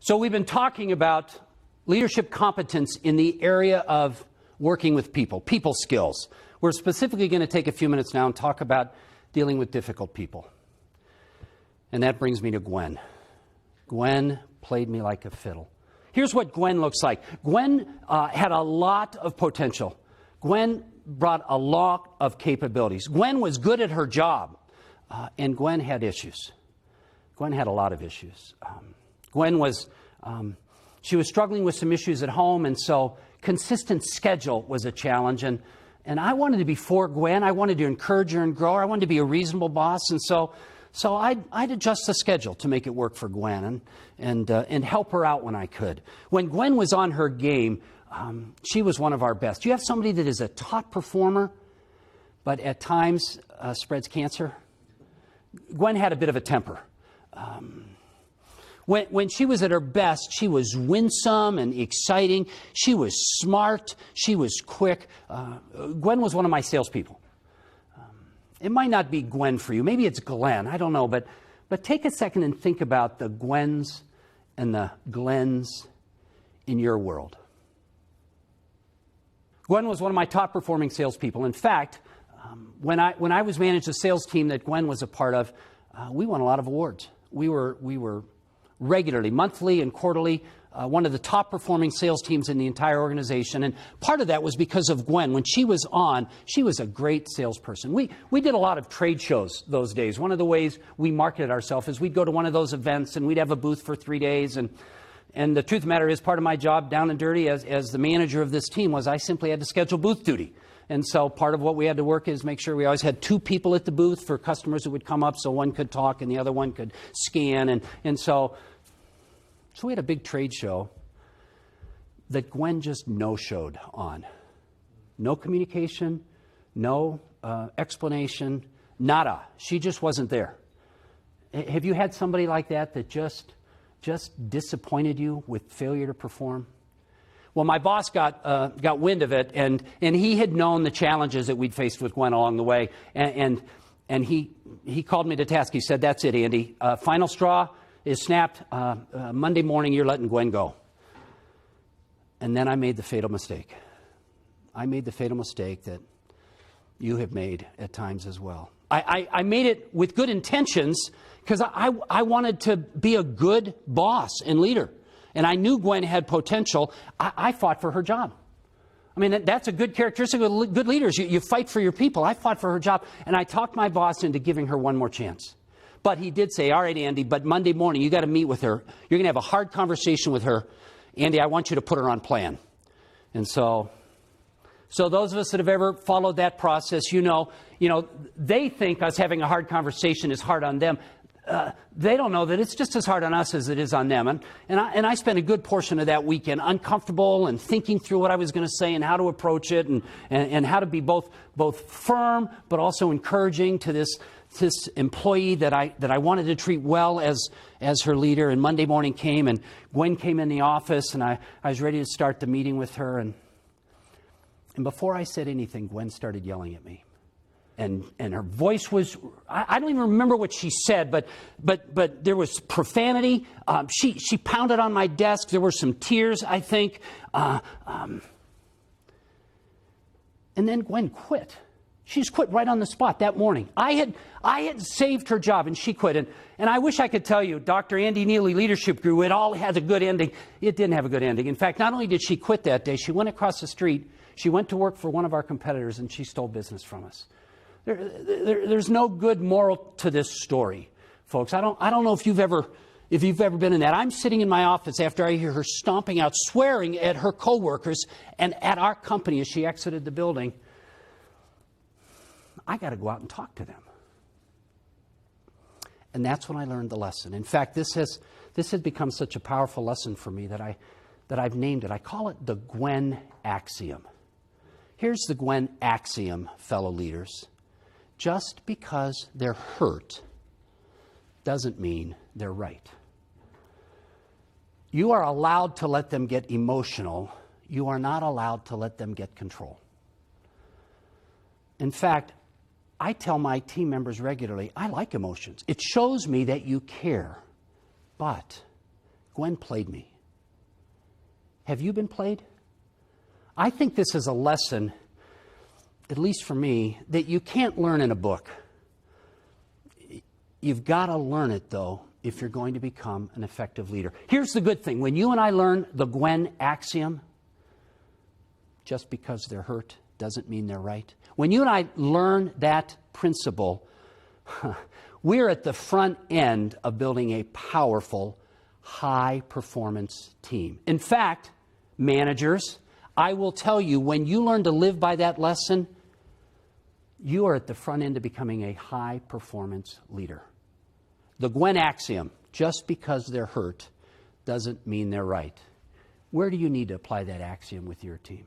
So we've been talking about leadership competence in the area of working with people, people skills. We're specifically going to take a few minutes now and talk about dealing with difficult people. And that brings me to Gwen. Gwen played me like a fiddle. Here's what Gwen looks like. Gwen had a lot of potential. Gwen brought a lot of capabilities. Gwen was good at her job, and Gwen had issues. Gwen had a lot of issues. Gwen was, she was struggling with some issues at home, and so consistent schedule was a challenge. And I wanted to be for Gwen. I wanted to encourage her and grow her. I wanted to be a reasonable boss, and so I'd adjust the schedule to make it work for Gwen and help her out when I could. When Gwen was on her game, she was one of our best. You have somebody that is a top performer, but at times spreads cancer. Gwen had a bit of a temper. When she was at her best, she was winsome and exciting. She was smart. She was quick. Gwen was one of my salespeople. It might not be Gwen for you. Maybe it's Glenn. I don't know. But take a second and think about the Gwens and the Glens in your world. Gwen was one of my top performing salespeople. In fact, when I was managed a sales team that Gwen was a part of, we won a lot of awards. We were regularly, monthly and quarterly, one of the top performing sales teams in the entire organization. And part of that was because of Gwen. When she was on, she was a great salesperson. We did a lot of trade shows those days. One of the ways we marketed ourselves is we'd go to one of those events and we'd have a booth for 3 days. And the truth of the matter is, part of my job down and dirty as the manager of this team was I simply had to schedule booth duty. And so part of what we had to work is make sure we always had 2 people at the booth for customers who would come up so one could talk and the other one could scan. And so we had a big trade show that Gwen just no-showed on. No communication, no explanation, nada. She just wasn't there. Have you had somebody like that just disappointed you with failure to perform? Well, my boss got wind of it, and he had known the challenges that we'd faced with Gwen along the way, and he called me to task. He said, "That's it, Andy. Final straw is snapped. Monday morning, you're letting Gwen go." And then I made the fatal mistake. I made the fatal mistake that you have made at times as well. I made it with good intentions because I wanted to be a good boss and leader. And I knew Gwen had potential. I fought for her job. I mean, that's a good characteristic of good leaders. You fight for your people. I fought for her job. And I talked my boss into giving her one more chance. But he did say, "All right, Andy, but Monday morning, you got to meet with her. You're going to have a hard conversation with her. Andy, I want you to put her on plan." And so those of us that have ever followed that process, you know, they think us having a hard conversation is hard on them. They don't know that it's just as hard on us as it is on them. And I spent a good portion of that weekend uncomfortable and thinking through what I was going to say and how to approach it and how to be both firm but also encouraging to this employee that I wanted to treat well as her leader. And Monday morning came, and Gwen came in the office, and I was ready to start the meeting with her. And before I said anything, Gwen started yelling at me. And her voice was, I don't even remember what she said, but there was profanity. She pounded on my desk. There were some tears, I think. And then Gwen quit. She just quit right on the spot that morning. I had saved her job, and she quit. And I wish I could tell you, Dr. Andy Neillie Leadership Guru, it all has a good ending. It didn't have a good ending. In fact, not only did she quit that day, she went across the street. She went to work for one of our competitors, and she stole business from us. There's no good moral to this story, folks. I don't know if you've ever been in that. I'm sitting in my office after I hear her stomping out, swearing at her coworkers and at our company as she exited the building. I got to go out and talk to them. And that's when I learned the lesson. In fact, this has become such a powerful lesson for me that I've named it. I call it the Gwen Axiom. Here's the Gwen Axiom, fellow leaders. Just because they're hurt doesn't mean they're right. You are allowed to let them get emotional. You are not allowed to let them get control. In fact, I tell my team members regularly, I like emotions. It shows me that you care. But Gwen played me. Have you been played? I think this is a lesson, at least for me, that you can't learn in a book. You've got to learn it, though, if you're going to become an effective leader. Here's the good thing. When you and I learn the Gwen axiom, just because they're hurt doesn't mean they're right. When you and I learn that principle, we're at the front end of building a powerful, high-performance team. In fact, managers, I will tell you, when you learn to live by that lesson, you are at the front end of becoming a high-performance leader. The Gwen axiom, just because they're hurt doesn't mean they're right. Where do you need to apply that axiom with your team?